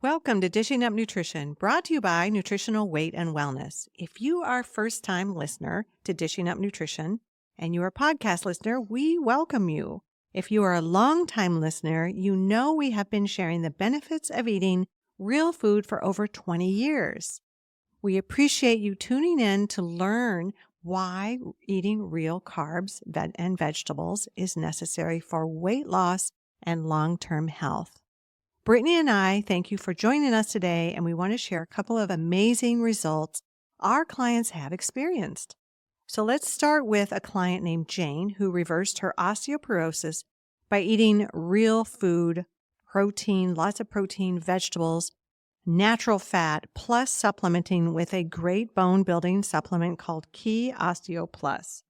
Welcome to Dishing Up Nutrition, brought to you by Nutritional Weight and Wellness. If you are a first-time listener to Dishing Up Nutrition and you're a podcast listener, we welcome you. If you are a long-time listener, you know we have been sharing the benefits of eating real food for over 20 years. We appreciate you tuning in to learn why eating real carbs and vegetables is necessary for weight loss and long-term health. Brittany and I thank you for joining us today, and we want to share a couple of amazing results our clients have experienced. So let's start with a client named Jane who reversed her osteoporosis by eating real food, protein, lots of protein, vegetables, natural fat, plus supplementing with a great bone-building supplement called Key Osteo Plus.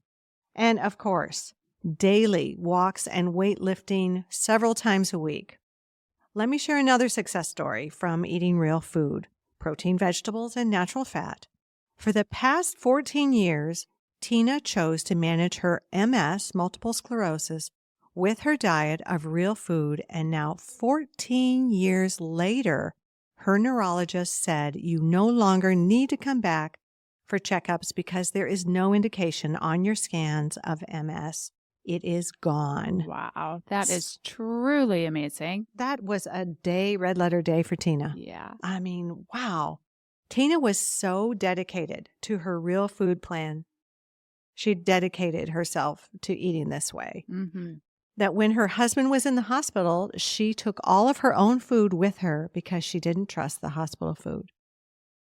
And of course, daily walks and weightlifting several times a week. Let me share another success story from eating real food, protein, vegetables, and natural fat. For the past 14 years, Tina chose to manage her MS, multiple sclerosis, with her diet of real food, and now 14 years later, her neurologist said you no longer need to come back for checkups because there is no indication on your scans of MS. It is gone. Wow, that is truly amazing. That was a day, red letter day for Tina. Yeah. I mean, wow. Tina was so dedicated to her real food plan. She dedicated herself to eating this way. That when her husband was in the hospital, she took all of her own food with her because she didn't trust the hospital food.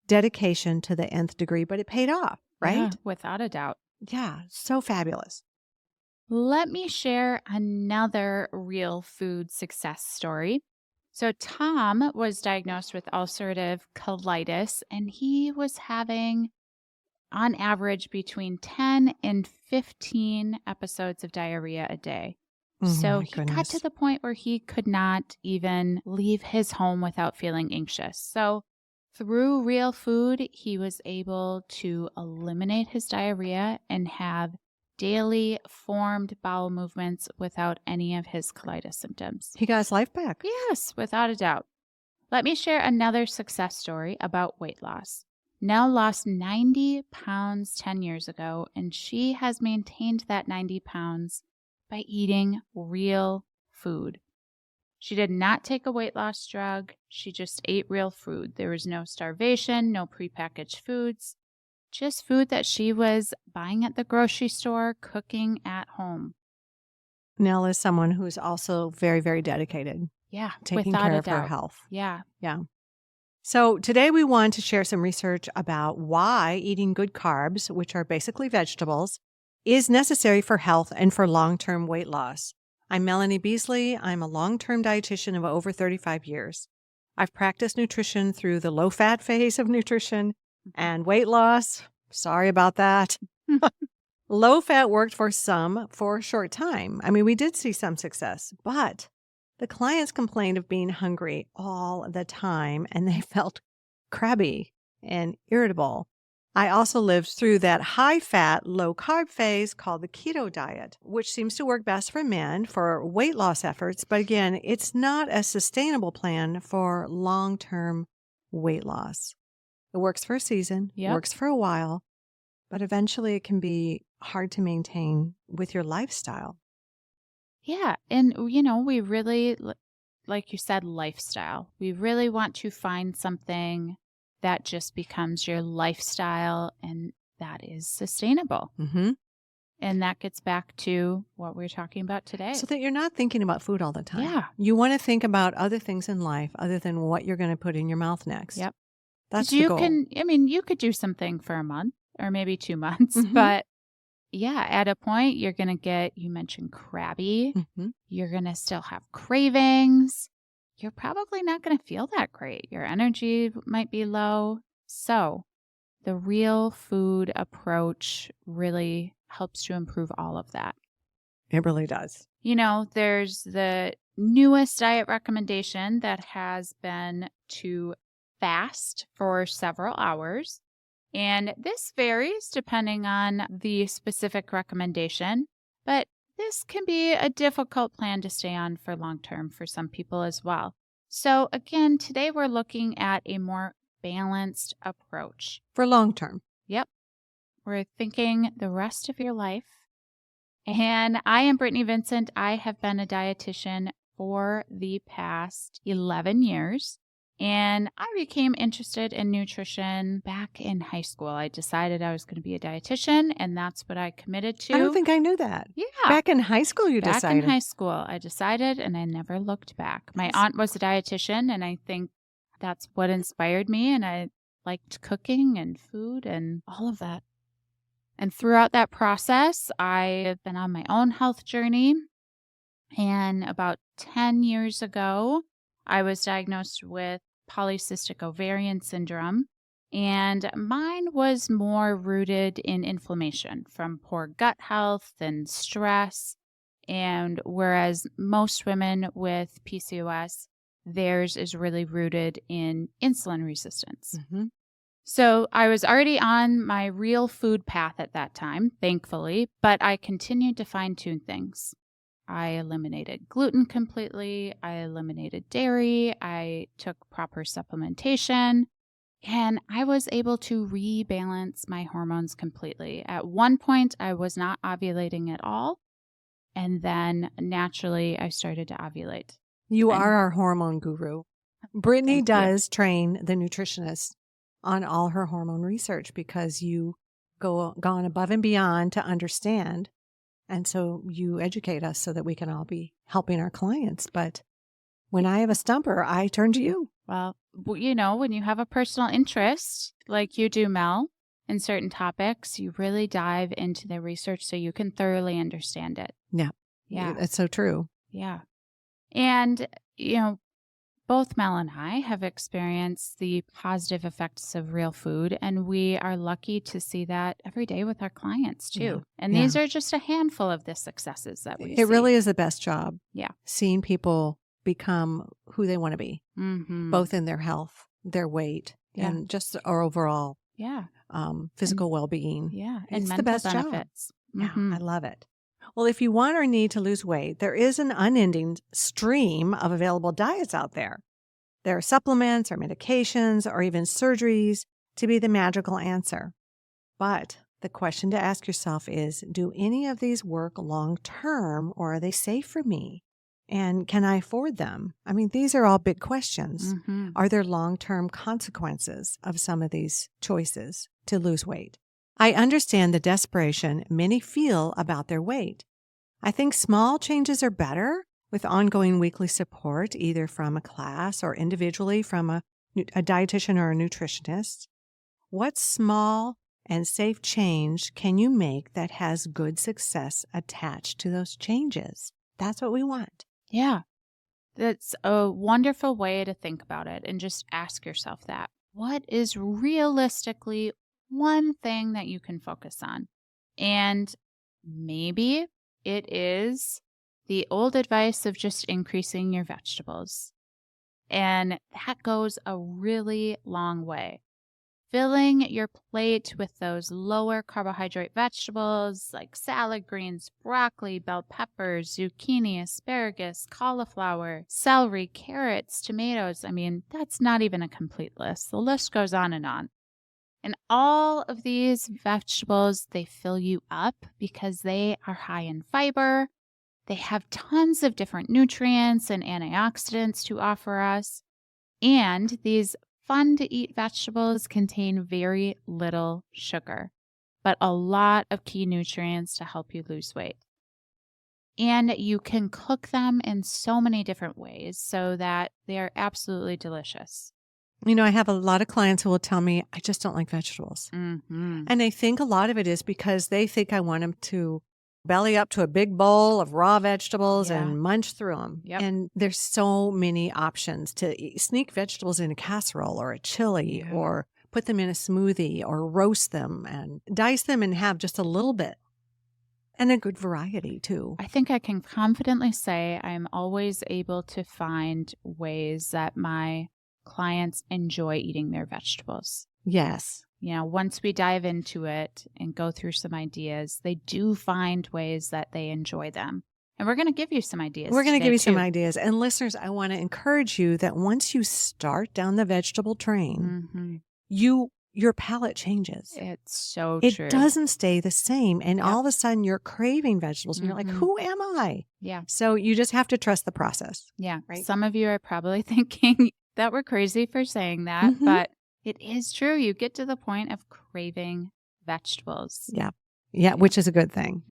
Dedication to the nth degree, but it paid off, right? Yeah, without a doubt. Yeah, so fabulous. Let me share another real food success story. So Tom was diagnosed with ulcerative colitis, and he was having, on average, between 10 and 15 episodes of diarrhea a day. So he got to the point where he could not even leave his home without feeling anxious. So through real food, he was able to eliminate his diarrhea and have daily formed bowel movements without any of his colitis symptoms. He got his life back. Yes, without a doubt. Let me share another success story about weight loss. Nell lost 90 pounds 10 years ago, and she has maintained that 90 pounds by eating real food. She did not take a weight loss drug. She just ate real food. There was no starvation, no prepackaged foods. Just food that she was buying at the grocery store, cooking at home. Nell is someone who's also very, very dedicated. Yeah, taking without care a of doubt. her health. Yeah. So today we want to share some research about why eating good carbs, which are basically vegetables, is necessary for health and for long-term weight loss. I'm Melanie Beasley. I'm a long-term dietitian of over 35 years. I've practiced nutrition through the low-fat phase of nutrition and weight loss. Sorry about that. Low fat worked for some for a short time. I mean, we did see some success, but the clients complained of being hungry all the time and they felt crabby and irritable. I also lived through that high fat, low carb phase called the keto diet, which seems to work best for men for weight loss efforts. But again, it's not a sustainable plan for long-term weight loss. It works for a season, works for a while, but eventually it can be hard to maintain with your lifestyle. Yeah. And, we really, like you said, lifestyle. We really want to find something that just becomes your lifestyle and that is sustainable. And that gets back to what we're talking about today. So that you're not thinking about food all the time. Yeah. You want to think about other things in life other than what you're going to put in your mouth next. Yep. That's the goal. You could do something for a month or maybe 2 months, but yeah, at a point you're going to get, you mentioned crabby. You're going to still have cravings. You're probably not going to feel that great. Your energy might be low. So the real food approach really helps to improve all of that. It really does. There's the newest diet recommendation that has been to fast for several hours. And this varies depending on the specific recommendation, but this can be a difficult plan to stay on for long term for some people as well. So, again, today we're looking at a more balanced approach. For long term. Yep. We're thinking the rest of your life. And I am Brittany Vincent. I have been a dietitian for the past 11 years. And I became interested in nutrition back in high school. I decided I was going to be a dietitian, and that's what I committed to. I don't think I knew that. Yeah. Back in high school, you Back decided. in high school, I decided, and I never looked back. My aunt was a dietitian, and I think that's what inspired me. And I liked cooking and food and all of that. And throughout that process, I've been on my own health journey. And about 10 years ago, I was diagnosed with polycystic ovarian syndrome. And mine was more rooted in inflammation from poor gut health and stress. And whereas most women with PCOS, theirs is really rooted in insulin resistance. Mm-hmm. So I was already on my real food path at that time, thankfully, but I continued to fine-tune things. I eliminated gluten completely. I eliminated dairy. I took proper supplementation, and I was able to rebalance my hormones completely. At one point, I was not ovulating at all, and then naturally, I started to ovulate. You are our hormone guru. Brittany Thank you. does train the nutritionist on all her hormone research because you gone above and beyond to understand. And so you educate us so that we can all be helping our clients. But when I have a stumper, I turn to you. Well, you know, when you have a personal interest like you do, Mel, in certain topics, you really dive into the research so you can thoroughly understand it. Yeah. Yeah. That's so true. Yeah. And, you know, both Mel and I have experienced the positive effects of real food, and we are lucky to see that every day with our clients too. Yeah. And these are just a handful of the successes that we see. It really is the best job. Yeah. Seeing people become who they want to be, both in their health, their weight, and just our overall physical well-being. Yeah. It's and the mental best benefits. job. Yeah, I love it. Well, if you want or need to lose weight, there is an unending stream of available diets out there. There are supplements or medications or even surgeries to be the magical answer. But the question to ask yourself is, do any of these work long term, or are they safe for me? And can I afford them? I mean, these are all big questions. Are there long-term consequences of some of these choices to lose weight? I understand the desperation many feel about their weight. I think small changes are better with ongoing weekly support, either from a class or individually from a dietitian or a nutritionist. What small and safe change can you make that has good success attached to those changes? That's what we want. Yeah. That's a wonderful way to think about it, and just ask yourself that. What is realistically one thing that you can focus on? And maybe it is the old advice of just increasing your vegetables. And that goes a really long way. Filling your plate with those lower carbohydrate vegetables like salad greens, broccoli, bell peppers, zucchini, asparagus, cauliflower, celery, carrots, tomatoes. I mean, that's not even a complete list. The list goes on. And all of these vegetables, they fill you up because they are high in fiber. They have tons of different nutrients and antioxidants to offer us. And these fun-to-eat vegetables contain very little sugar, but a lot of key nutrients to help you lose weight. And you can cook them in so many different ways so that they are absolutely delicious. You know, I have a lot of clients who will tell me, I just don't like vegetables. And I think a lot of it is because they think I want them to belly up to a big bowl of raw vegetables and munch through them. And there's so many options to sneak vegetables in a casserole or a chili or put them in a smoothie or roast them and dice them and have just a little bit. And a good variety, too. I think I can confidently say I'm always able to find ways that my clients enjoy eating their vegetables. Yes. You know, once we dive into it and go through some ideas, they do find ways that they enjoy them. And we're going to give you some ideas. We're going to give you some too. ideas. And listeners, I want to encourage you that once you start down the vegetable train, your palate changes. It's so true. It doesn't stay the same. And Yep. all of a sudden you're craving vegetables and you're like, who am I? Yeah. So you just have to trust the process. Yeah. Right? Some of you are probably thinking that we're crazy for saying that, but it is true. You get to the point of craving vegetables. Yeah. Yeah, which is a good thing.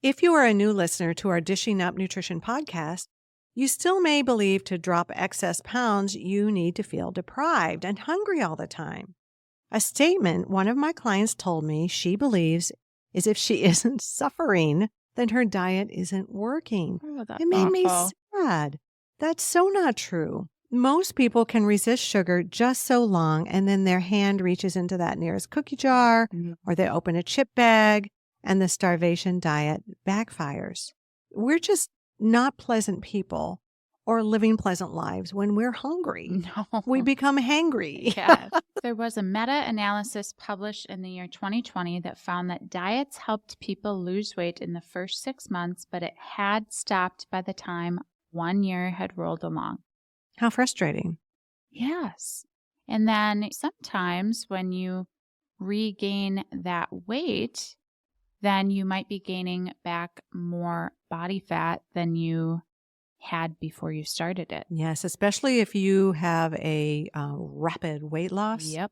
If you are a new listener to our Dishing Up Nutrition podcast, you still may believe to drop excess pounds, you need to feel deprived and hungry all the time. A statement one of my clients told me she believes is if she isn't suffering, then her diet isn't working. Oh, that's It made me awful. sad. That's so not true. Most people can resist sugar just so long, and then their hand reaches into that nearest cookie jar, or they open a chip bag, and the starvation diet backfires. We're just not pleasant people or living pleasant lives when we're hungry. No. We become hangry. Yeah. There was a meta-analysis published in the year 2020 that found that diets helped people lose weight in the first 6 months, but it had stopped by the time 1 year had rolled along. How frustrating. Yes. And then sometimes when you regain that weight, then you might be gaining back more body fat than you had before you started it. Yes, especially if you have a rapid weight loss. Yep.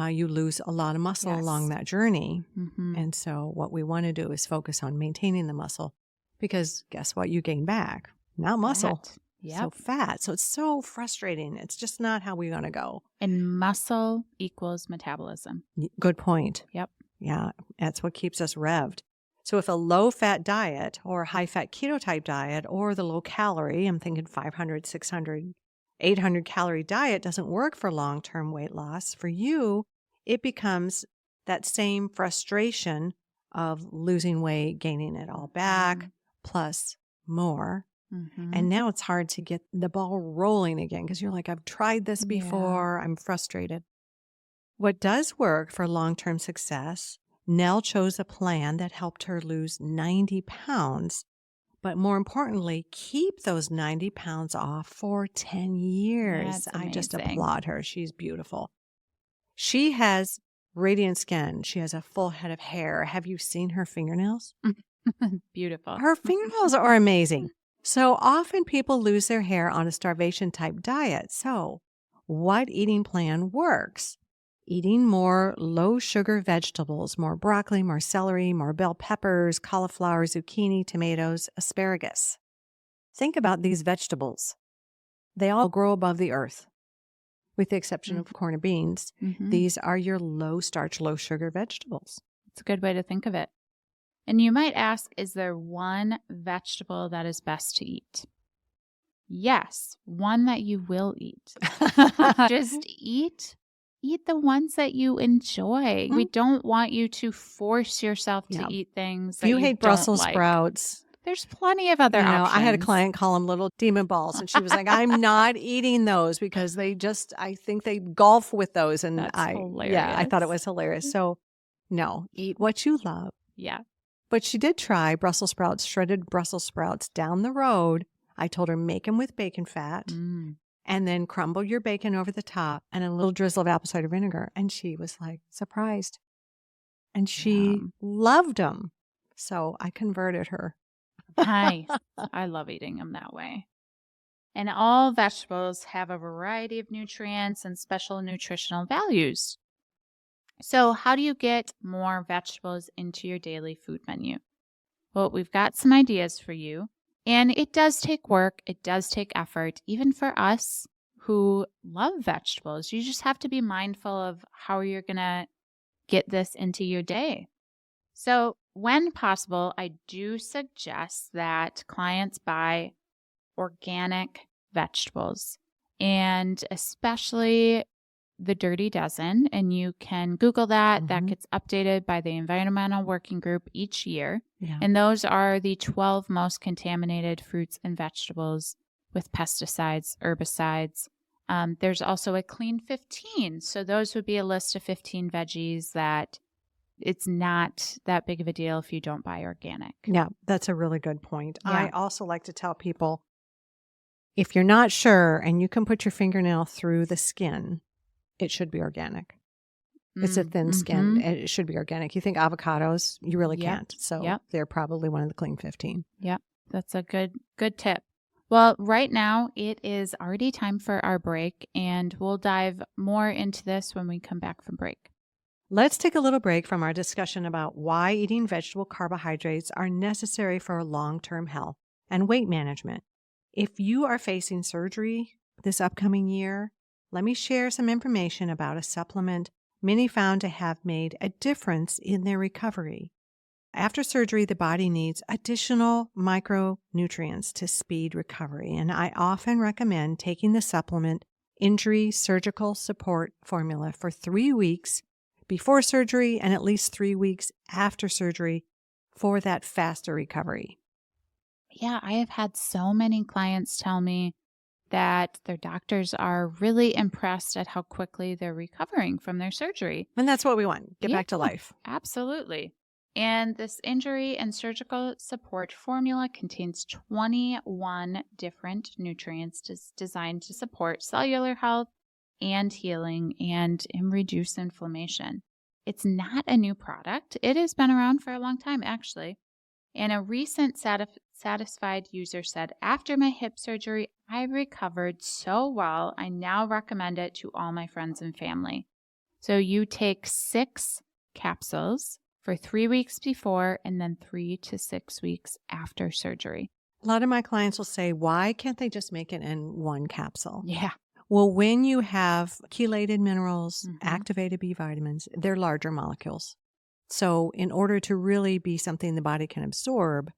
You lose a lot of muscle along that journey. And so what we want to do is focus on maintaining the muscle, because guess what? You gain back, not muscle. Yep. So fat. So it's so frustrating. It's just not how we want to go. And muscle equals metabolism. Good point. Yep. Yeah, that's what keeps us revved. So if a low-fat diet or high-fat keto-type diet or the low-calorie, I'm thinking 500, 600, 800-calorie diet doesn't work for long-term weight loss, for you, it becomes that same frustration of losing weight, gaining it all back, plus more. And now it's hard to get the ball rolling again because you're like, I've tried this before. I'm frustrated. What does work for long-term success, Nell chose a plan that helped her lose 90 pounds, but more importantly, keep those 90 pounds off for 10 years. I just applaud her. She's beautiful. She has radiant skin. She has a full head of hair. Have you seen her fingernails? Beautiful. Her fingernails are amazing. So often people lose their hair on a starvation type diet. So what eating plan works? Eating more low sugar vegetables, more broccoli, more celery, more bell peppers, cauliflower, zucchini, tomatoes, asparagus. Think about these vegetables. They all grow above the earth, with the exception of corn and beans. These are your low starch, low sugar vegetables. It's a good way to think of it. And you might ask, is there one vegetable that is best to eat? Yes, one that you will eat. Just eat the ones that you enjoy. We don't want you to force yourself to eat things that you hate Brussels sprouts. There's plenty of other options. I had a client call them little demon balls, and she was like, I'm not eating those because I think they golf with those. And That's hilarious. Yeah, I thought it was hilarious. So no, eat what you love. Yeah. But she did try Brussels sprouts, shredded Brussels sprouts down the road. I told her, make them with bacon fat and then crumble your bacon over the top and a little drizzle of apple cider vinegar. And she was like surprised. And she loved them. So I converted her. Nice. I love eating them that way. And all vegetables have a variety of nutrients and special nutritional values. So how do you get more vegetables into your daily food menu? Well, we've got some ideas for you. And it does take work. It does take effort, even for us who love vegetables. You just have to be mindful of how you're going to get this into your day. So when possible, I do suggest that clients buy organic vegetables, and especially the Dirty Dozen. And you can Google that. That gets updated by the Environmental Working Group each year. Yeah. And those are the 12 most contaminated fruits and vegetables with pesticides, herbicides. There's also a Clean 15. So those would be a list of 15 veggies that it's not that big of a deal if you don't buy organic. Yeah, that's a really good point. Yeah. I also like to tell people, if you're not sure and you can put your fingernail through the skin, it should be organic. It's a thin skin. It should be organic. You think avocados, you really can't. So they're probably one of the clean 15. Yep. That's a good tip. Well, right now it is already time for our break, and we'll dive more into this when we come back from break. Let's take a little break from our discussion about why eating vegetable carbohydrates are necessary for long-term health and weight management. If you are facing surgery this upcoming year, let me share some information about a supplement many found to have made a difference in their recovery. After surgery, the body needs additional micronutrients to speed recovery, and I often recommend taking the supplement Injury Surgical Support Formula for 3 weeks before surgery and at least 3 weeks after surgery for that faster recovery. Yeah, I have had so many clients tell me that their doctors are really impressed at how quickly they're recovering from their surgery. And that's what we want. Get back to life. Absolutely. And this injury and surgical support formula contains 21 different nutrients designed to support cellular health and healing and reduce inflammation. It's not a new product. It has been around for a long time, actually. And a recent satisfied user said, after my hip surgery, I recovered so well, I now recommend it to all my friends and family. So you take 6 capsules for 3 weeks before and then 3 to 6 weeks after surgery. A lot of my clients will say, why can't they just make it in one capsule? Yeah. Well, when you have chelated minerals, activated B vitamins, they're larger molecules. So in order to really be something the body can absorb,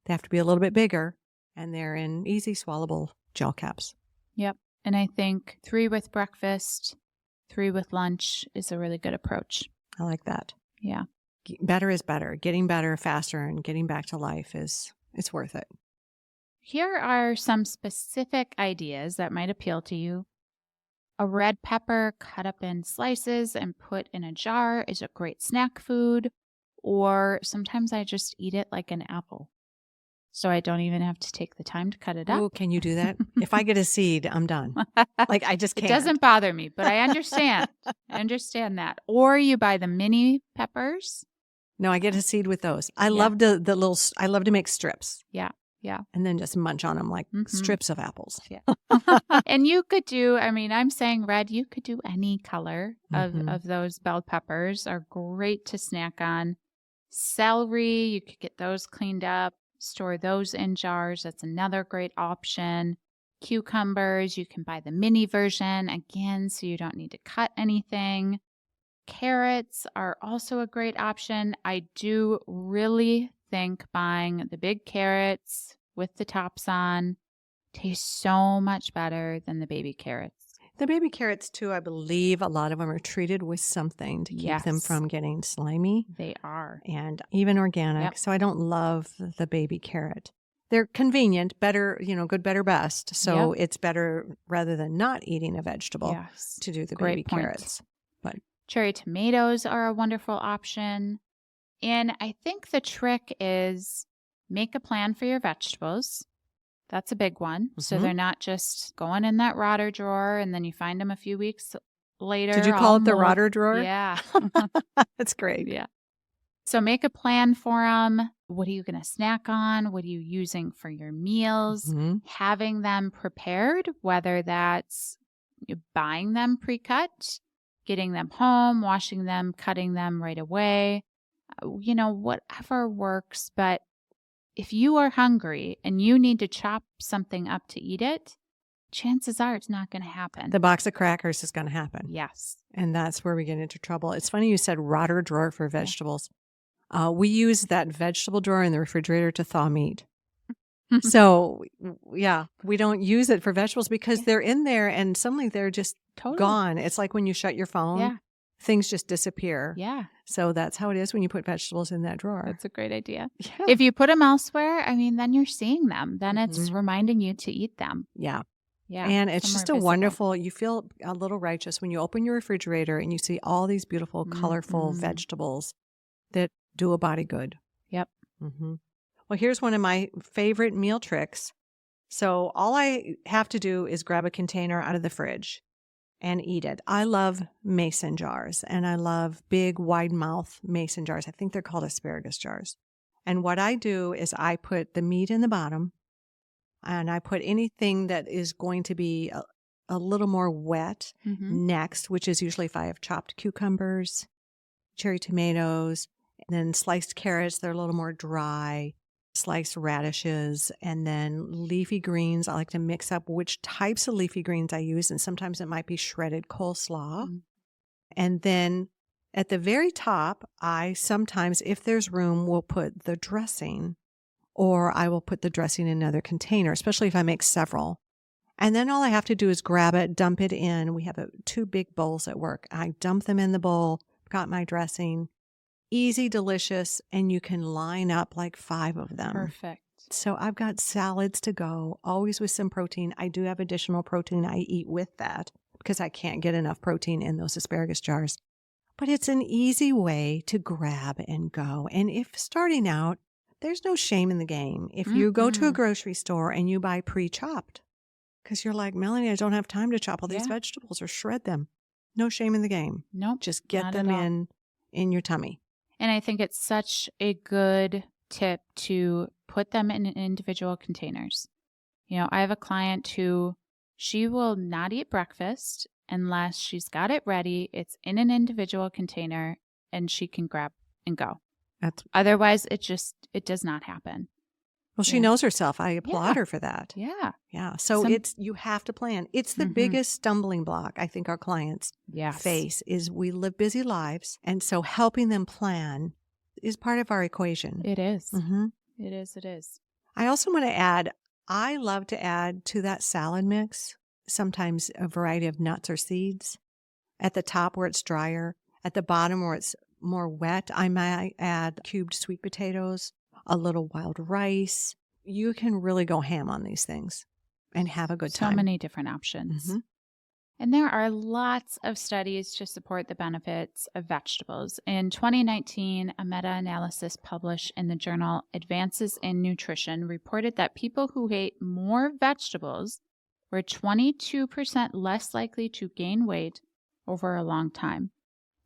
they have to be a little bit bigger, and they're in easy swallowable gel caps. Yep. And I think 3 with breakfast, 3 with lunch is a really good approach. I like that. Yeah. Better is better. Getting better faster and getting back to life it's worth it. Here are some specific ideas that might appeal to you. A red pepper cut up in slices and put in a jar is a great snack food. Or sometimes I just eat it like an apple, so I don't even have to take the time to cut it up. Oh, can you do that? If I get a seed, I'm done. Like, I just can't. It doesn't bother me, but I understand. I understand that. Or you buy the mini peppers. No, I get a seed with those. I love the little, I love to make strips. Yeah. Yeah. And then just munch on them like strips of apples. Yeah. And you could do, I mean, I'm saying red, you could do any color of those bell peppers are great to snack on. Celery, you could get those cleaned up, store those in jars. That's another great option. Cucumbers, you can buy the mini version again, so you don't need to cut anything. Carrots are also a great option. I do really think buying the big carrots with the tops on tastes so much better than the baby carrots. The baby carrots, too, I believe a lot of them are treated with something to keep them from getting slimy. They are. And even organic. Yep. So I don't love the baby carrot. They're convenient, better, good, better, best. So it's better rather than not eating a vegetable to do the baby carrots. But cherry tomatoes are a wonderful option. And I think the trick is make a plan for your vegetables. That's a big one. So they're not just going in that rotter drawer and then you find them a few weeks later. Did you call it the rotter drawer? Yeah. That's great. Yeah. So make a plan for them. What are you going to snack on? What are you using for your meals? Having them prepared, whether that's buying them pre-cut, getting them home, washing them, cutting them right away, whatever works. But if you are hungry and you need to chop something up to eat it, chances are it's not going to happen. The box of crackers is going to happen. Yes. And that's where we get into trouble. It's funny you said rotter drawer for vegetables. We use that vegetable drawer in the refrigerator to thaw meat. So, we don't use it for vegetables because they're in there and suddenly they're just gone. It's like when you shut your phone, things just disappear. Yeah. So that's how it is when you put vegetables in that drawer. That's a great idea. Yeah. If you put them elsewhere, then you're seeing them. Then it's reminding you to eat them. Yeah. Yeah. And it's just you feel a little righteous when you open your refrigerator and you see all these beautiful, colorful vegetables that do a body good. Yep. Mm-hmm. Well, here's one of my favorite meal tricks. So all I have to do is grab a container out of the fridge and eat it. I love mason jars, and I love big, wide mouth mason jars. I think they're called asparagus jars. And what I do is I put the meat in the bottom, and I put anything that is going to be a little more wet next, which is usually if I have chopped cucumbers, cherry tomatoes, and then sliced carrots. They're a little more dry. Sliced radishes, and then leafy greens. I like to mix up which types of leafy greens I use, and sometimes it might be shredded coleslaw. And then at the very top, I sometimes, if there's room, will put the dressing, or I will put the dressing in another container, especially if I make several. And then all I have to do is grab it, dump it in. We have 2 big bowls at work. I dump them in the bowl, got my dressing. Easy, delicious, and you can line up like 5 of them. Perfect. So I've got salads to go, always with some protein. I do have additional protein I eat with that because I can't get enough protein in those asparagus jars. But it's an easy way to grab and go. And if starting out, there's no shame in the game. If you go to a grocery store and you buy pre-chopped, because you're like, Melanie, I don't have time to chop all these vegetables or shred them. No shame in the game. Nope. Just get them in your tummy. And I think it's such a good tip to put them in individual containers. You know, I have a client who she will not eat breakfast unless she's got it ready. It's in an individual container and she can grab and go. Otherwise, it does not happen. Well, she knows herself. I applaud her for that. Yeah. Yeah. So you have to plan. It's the biggest stumbling block I think our clients face is we live busy lives. And so helping them plan is part of our equation. It is. It is. I also want to add, I love to add to that salad mix, sometimes a variety of nuts or seeds. At the top where it's drier, at the bottom where it's more wet, I might add cubed sweet potatoes, a little wild rice. You can really go ham on these things and have a good time. So many different options. And there are lots of studies to support the benefits of vegetables. In 2019, a meta-analysis published in the journal Advances in Nutrition reported that people who ate more vegetables were 22% less likely to gain weight over a long time.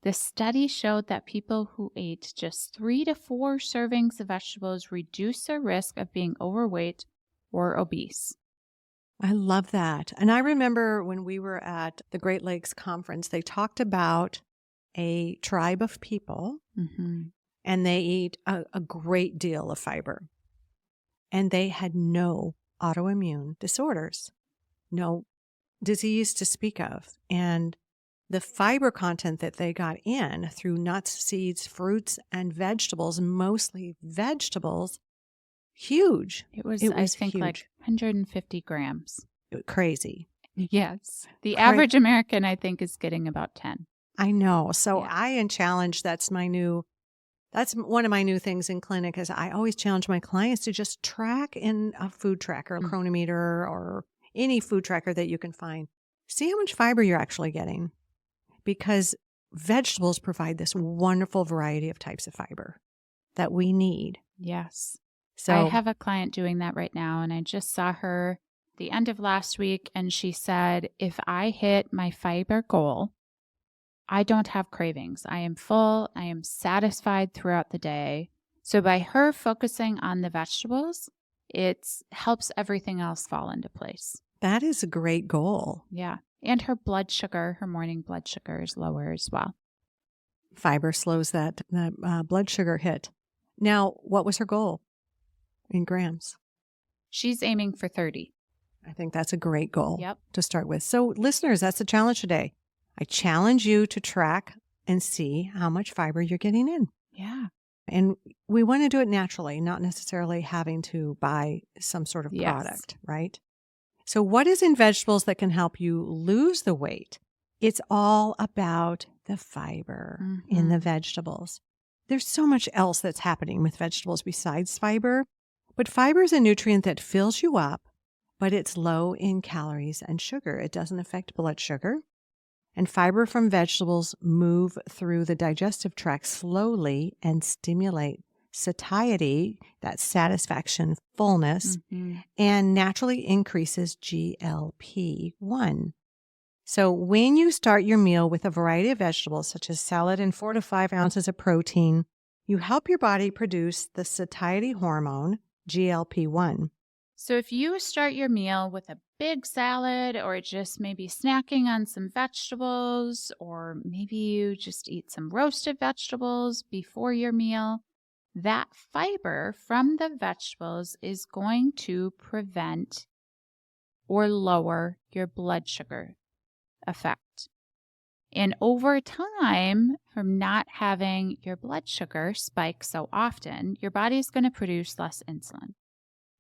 The study showed that people who ate just 3 to 4 servings of vegetables reduced their risk of being overweight or obese. I love that. And I remember when we were at the Great Lakes Conference, they talked about a tribe of people and they eat a great deal of fiber. And they had no autoimmune disorders, no disease to speak of. And the fiber content that they got in through nuts, seeds, fruits, and vegetables, mostly vegetables, huge. It was I think, huge. Like 150 grams. Crazy. Yes. The average American, I think, is getting about 10. I know. So I challenge, that's one of my new things in clinic is I always challenge my clients to just track in a food tracker, a chronometer, or any food tracker that you can find. See how much fiber you're actually getting. Because vegetables provide this wonderful variety of types of fiber that we need. Yes. So I have a client doing that right now, and I just saw her the end of last week, and she said, if I hit my fiber goal, I don't have cravings. I am full. I am satisfied throughout the day. So by her focusing on the vegetables, it helps everything else fall into place. That is a great goal. Yeah. And her blood sugar, her morning blood sugar is lower as well. Fiber slows that blood sugar hit. Now, what was her goal in grams? She's aiming for 30. I think that's a great goal to start with. So listeners, that's the challenge today. I challenge you to track and see how much fiber you're getting in. Yeah. And we want to do it naturally, not necessarily having to buy some sort of product, right? So what is in vegetables that can help you lose the weight? It's all about the fiber in the vegetables. There's so much else that's happening with vegetables besides fiber, but fiber is a nutrient that fills you up, but it's low in calories and sugar. It doesn't affect blood sugar. And fiber from vegetables move through the digestive tract slowly and stimulate satiety, that satisfaction, fullness, and naturally increases GLP-1. So when you start your meal with a variety of vegetables, such as salad and 4 to 5 ounces of protein, you help your body produce the satiety hormone, GLP-1. So if you start your meal with a big salad or just maybe snacking on some vegetables, or maybe you just eat some roasted vegetables before your meal, that fiber from the vegetables is going to prevent or lower your blood sugar effect. And over time, from not having your blood sugar spike so often, your body is going to produce less insulin.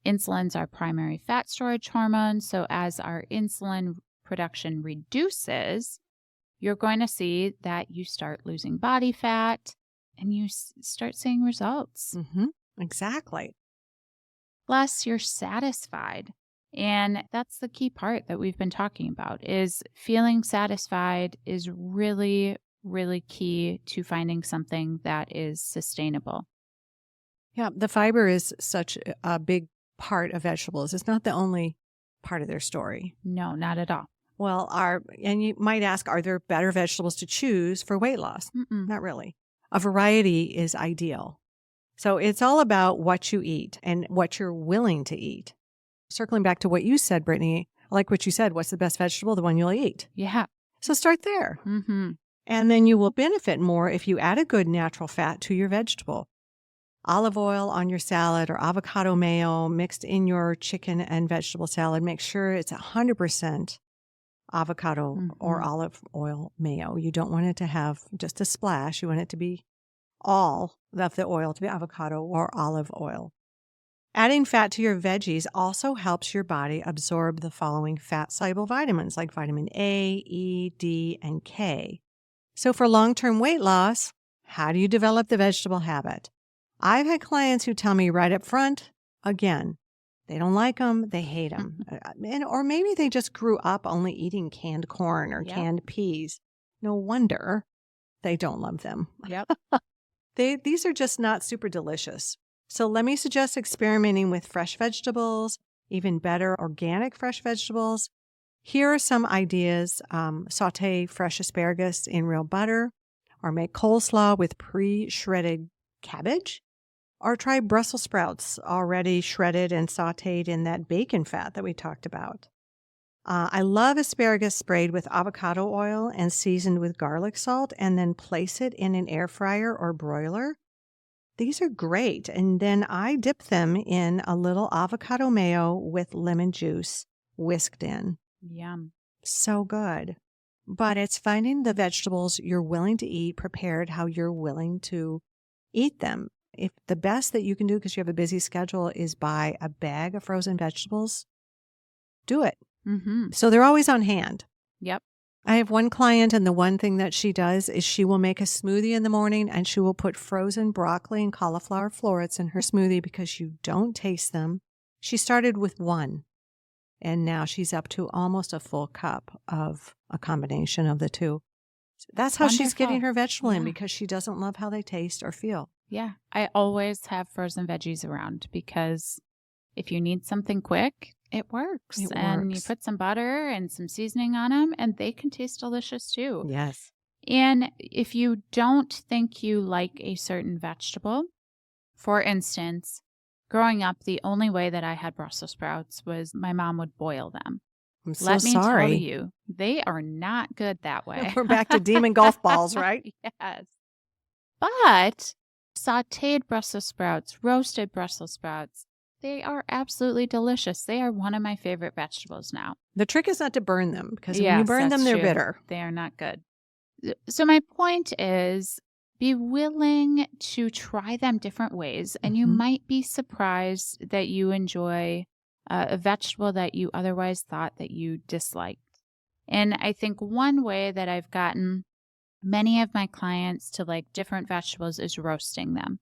Insulin's our primary fat storage hormone. So as our insulin production reduces, you're going to see that you start losing body fat and you start seeing results. Exactly. Plus, you're satisfied. And that's the key part that we've been talking about, is feeling satisfied is really, really key to finding something that is sustainable. Yeah, the fiber is such a big part of vegetables. It's not the only part of their story. No, not at all. Well, and you might ask, are there better vegetables to choose for weight loss? Not really. A variety is ideal. So it's all about what you eat and what you're willing to eat. Circling back to what you said, Brittany, I like what you said. What's the best vegetable? The one you'll eat. Yeah. So start there. And then you will benefit more if you add a good natural fat to your vegetable. Olive oil on your salad or avocado mayo mixed in your chicken and vegetable salad. Make sure it's 100% avocado or olive oil mayo. You don't want it to have just a splash. You want it to be all of the oil to be avocado or olive oil. Adding fat to your veggies also helps your body absorb the following fat-soluble vitamins like vitamin A, E, D, and K. So for long-term weight loss, how do you develop the vegetable habit? I've had clients who tell me right up front, again, they don't like them, they hate them. Or maybe they just grew up only eating canned corn or canned peas. No wonder they don't love them. These are just not super delicious. So let me suggest experimenting with fresh vegetables, even better, organic fresh vegetables. Here are some ideas. Saute fresh asparagus in real butter, or make coleslaw with pre-shredded cabbage, or try Brussels sprouts already shredded and sauteed in that bacon fat that we talked about. I love asparagus sprayed with avocado oil and seasoned with garlic salt, and then place it in an air fryer or broiler. These are great. And then I dip them in a little avocado mayo with lemon juice whisked in. Yum. So good. But it's finding the vegetables you're willing to eat prepared how you're willing to eat them. If the best that you can do, because you have a busy schedule, is buy a bag of frozen vegetables, do it. So they're always on hand. Yep. I have one client, and the one thing that she does is she will make a smoothie in the morning, and she will put frozen broccoli and cauliflower florets in her smoothie because you don't taste them. She started with one, and now she's up to almost a full cup of a combination of the two. That's how she's getting her vegetable in, because she doesn't love how they taste or feel. Yeah. I always have frozen veggies around because if you need something quick, it works. And you put some butter and some seasoning on them, and they can taste delicious too. Yes. And if you don't think you like a certain vegetable, for instance, growing up, the only way that I had Brussels sprouts was my mom would boil them. I'm so Let me sorry. tell you, they are not good that way. We're back to demon golf balls, right? Yes. But sauteed Brussels sprouts, roasted Brussels sprouts, they are absolutely delicious. They are one of my favorite vegetables now. The trick is not to burn them, because when you burn them, they're bitter. They are not good. So my point is, be willing to try them different ways, and you might be surprised that you enjoy a vegetable that you otherwise thought that you disliked. And I think one way that I've gotten many of my clients to like different vegetables is roasting them.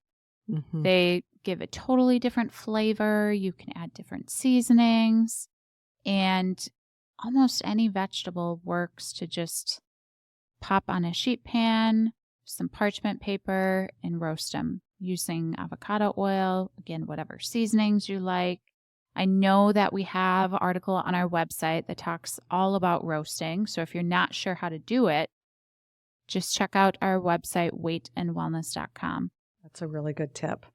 They give a totally different flavor. You can add different seasonings, and almost any vegetable works to just pop on a sheet pan, some parchment paper, and roast them using avocado oil, again, whatever seasonings you like. I know that we have an article on our website that talks all about roasting. So if you're not sure how to do it, just check out our website, weightandwellness.com. That's a really good tip.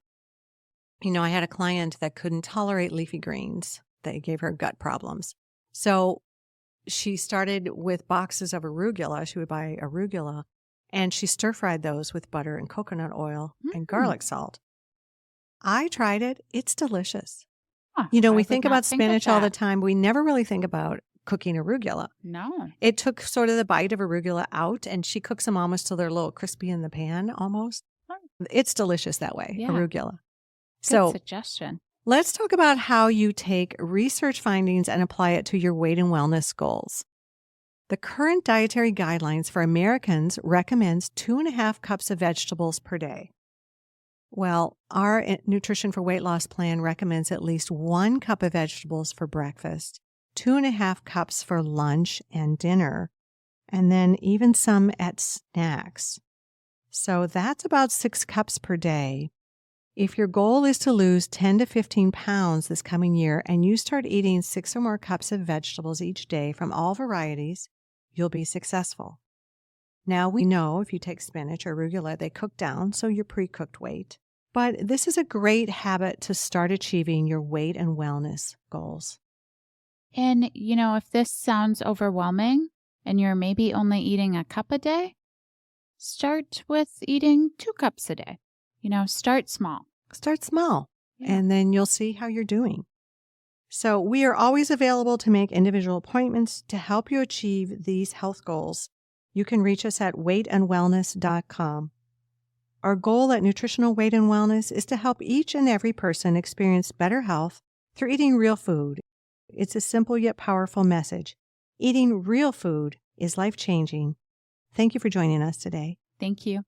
You know, I had a client that couldn't tolerate leafy greens. They gave her gut problems. So she started with boxes of arugula. She would buy arugula, and she stir-fried those with butter and coconut oil and garlic salt. I tried it. It's delicious. Huh, You know, I we would think not about think of spinach all the that. time. We never really think about cooking arugula. No. It took sort of the bite of arugula out, and she cooks them almost till they're a little crispy in the pan almost. It's delicious that way, Yeah. arugula. Good So suggestion. let's talk about how you take research findings and apply it to your weight and wellness goals. The current dietary guidelines for Americans recommends 2.5 cups of vegetables per day. Well, our Nutrition for Weight Loss plan recommends at least 1 cup of vegetables for breakfast, 2.5 cups for lunch and dinner, and then even some at snacks. So that's about 6 cups per day. If your goal is to lose 10 to 15 pounds this coming year and you start eating 6 or more cups of vegetables each day from all varieties, you'll be successful. Now we know if you take spinach or arugula, they cook down, so you're pre-cooked weight. But this is a great habit to start achieving your weight and wellness goals. And, you know, if this sounds overwhelming and you're maybe only eating a cup a day, start with eating 2 cups a day. You know, start small. Start small, Yeah. and then you'll see how you're doing. So we are always available to make individual appointments to help you achieve these health goals. You can reach us at weightandwellness.com. Our goal at Nutritional Weight and Wellness is to help each and every person experience better health through eating real food. It's a simple yet powerful message. Eating real food is life-changing. Thank you for joining us today. Thank you.